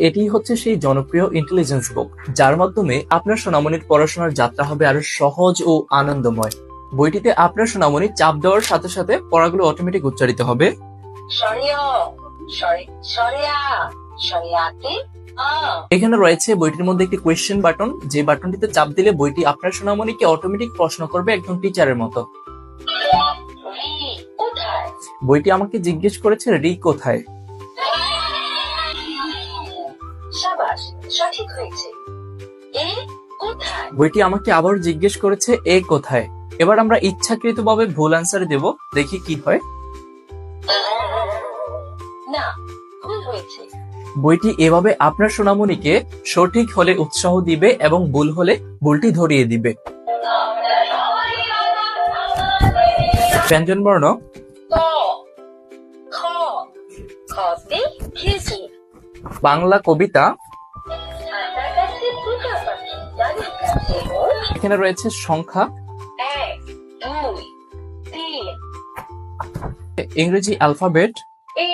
এটি হচ্ছে সেই জনপ্রিয় ইন্টেলিজেন্স বুক, যার মাধ্যমে আপনার সোনামণির পড়াশোনার যাত্রা হবে আরো সহজ ও আনন্দময়। বইটিতে আপনার সোনামণি চাপ দেওয়ার সাথে সাথে পড়াগুলো অটোমেটিক উচ্চারিত হবে। এখানে রয়েছে বইটির মধ্যে একটি কোয়েশ্চেন বাটন, যে বাটনটিতে চাপ দিলে বইটি আপনার সোনামণিকে অটোমেটিক প্রশ্ন করবে একদম টিচারের মতো। বইটি আমাকে জিজ্ঞেস করেছে রি কোথায়। সঠিক হয়েছে। বইটি আমাকে আবার জিজ্ঞেস করেছে এ কোথায়। এবার আমরা ইচ্ছাকৃতভাবে ভুল অ্যান্সার দেব, দেখি কি হয়। না, ভুল হয়েছে। বইটি এভাবে আপনার সোনামণিকে সঠিক হলে উৎসাহ দিবে এবং ভুল হলে ভুলটি ধরিয়ে দিবে। ব্যঞ্জনবর্ণ ক, খ, খতে খেজুর। বাংলা কবিতা। আপনার কাছে দুটো পাখি, তাদের কাছে মোট এখানে রয়েছে সংখ্যা। 1, 2, 3, ইংরেজি অ্যালফাবেট। A